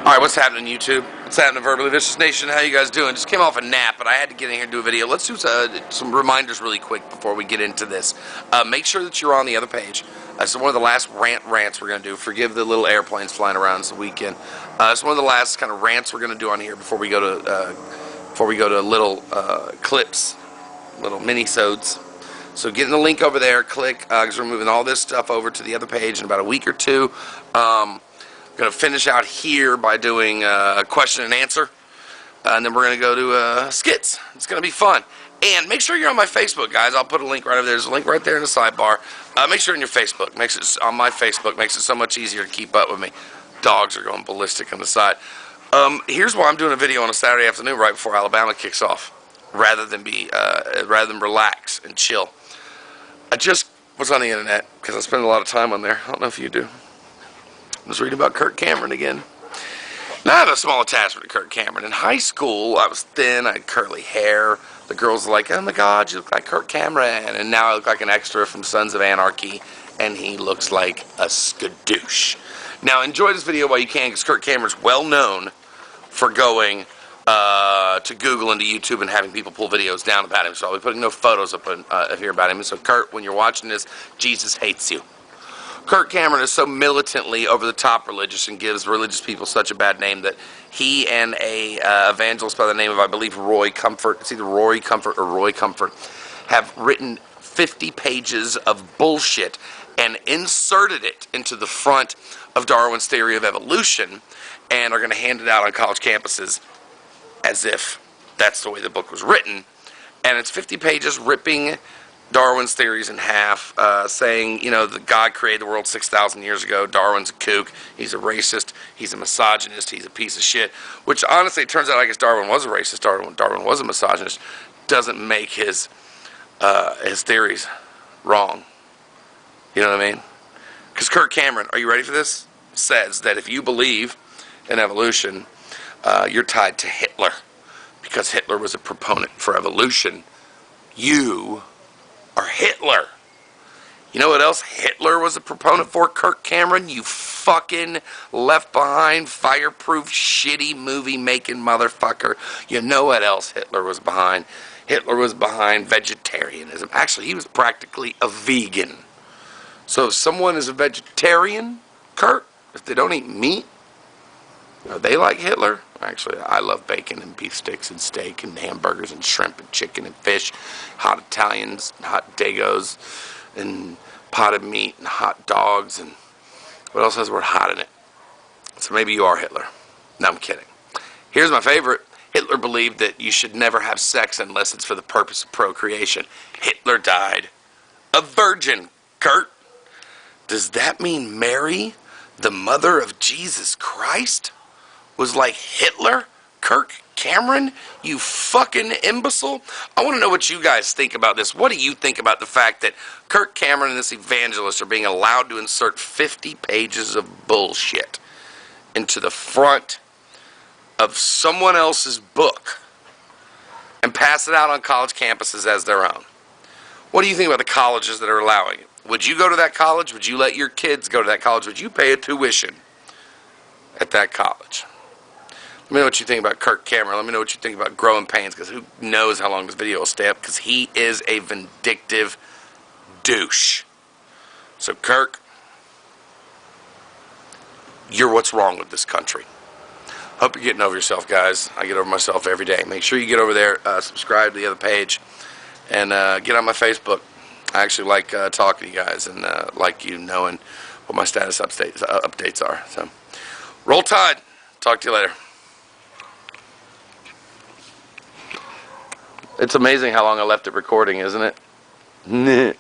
Alright, what's happening, YouTube? What's happening, Verbally Vicious Nation? How you guys doing? Just came off a nap, but I had to get in here and do a video. Let's do some reminders really quick before we get into this. Make sure that you're on the other page. It's one of the last rants we're going to do. Forgive the little airplanes flying around this weekend. It's one of the last kind of rants we're going to do on here before we go to little clips, little mini-sodes. So get in the link over there, click, because we're moving all this stuff over to the other page in about a week or two. Going to finish out here by doing a question and answer, and then we're going to go to skits. It's going to be fun. And make sure you're on my Facebook, guys. I'll put a link right over there. There's a link right there in the sidebar. Make sure you're on your Facebook. Makes it on my Facebook. Makes it so much easier to keep up with me. Dogs are going ballistic on the side. Here's why I'm doing a video on a Saturday afternoon right before Alabama kicks off, rather than relax and chill. I just was on the internet because I spend a lot of time on there. I don't know if you do. I was reading about Kirk Cameron again. Now I have a small attachment to Kirk Cameron. In high school, I was thin, I had curly hair. The girls were like, oh my God, you look like Kirk Cameron. And now I look like an extra from Sons of Anarchy, and he looks like a skadoosh. Now enjoy this video while you can, because Kirk Cameron's well known for going to Google and to YouTube and having people pull videos down about him. So I'll be putting no photos up here about him. So Kurt, when you're watching this, Jesus hates you. Kirk Cameron is so militantly over-the-top religious and gives religious people such a bad name that he and a evangelist by the name of, I believe, Roy Comfort, it's either Rory Comfort or Roy Comfort, have written 50 pages of bullshit and inserted it into the front of Darwin's theory of evolution, and are going to hand it out on college campuses as if that's the way the book was written. And it's 50 pages ripping Darwin's theories in half, saying, you know, that God created the world 6,000 years ago. Darwin's a kook. He's a racist. He's a misogynist. He's a piece of shit. Which, honestly, it turns out I guess Darwin was a racist. Darwin was a misogynist. Doesn't make his theories wrong. You know what I mean? Because Kirk Cameron, are you ready for this? Says that if you believe in evolution, you're tied to Hitler. Because Hitler was a proponent for evolution. You are Hitler. You know what else Hitler was a proponent for, Kirk Cameron? You fucking left behind, fireproof, shitty movie-making motherfucker. You know what else Hitler was behind? Hitler was behind vegetarianism. Actually, he was practically a vegan. So if someone is a vegetarian, Kurt, if they don't eat meat, are they like Hitler? Actually, I love bacon and beef sticks and steak and hamburgers and shrimp and chicken and fish, hot Italians, and hot Dagos, and potted meat and hot dogs, and what else has the word hot in it? So maybe you are Hitler. No, I'm kidding. Here's my favorite. Hitler believed that you should never have sex unless it's for the purpose of procreation. Hitler died a virgin, Kurt. Does that mean Mary, the mother of Jesus Christ, was like Hitler? Kirk Cameron? You fucking imbecile. I want to know what you guys think about this. What do you think about the fact that Kirk Cameron and this evangelist are being allowed to insert 50 pages of bullshit into the front of someone else's book and pass it out on college campuses as their own? What do you think about the colleges that are allowing it? Would you go to that college? Would you let your kids go to that college? Would you pay a tuition at that college? Let me know what you think about Kirk Cameron. Let me know what you think about Growing Pains, because who knows how long this video will stay up, because he is a vindictive douche. So, Kirk, you're what's wrong with this country. Hope you're getting over yourself, guys. I get over myself every day. Make sure you get over there, subscribe to the other page, and get on my Facebook. I actually like talking to you guys and like you knowing what my status updates are. So, roll Tide. Talk to you later. It's amazing how long I left it recording, isn't it?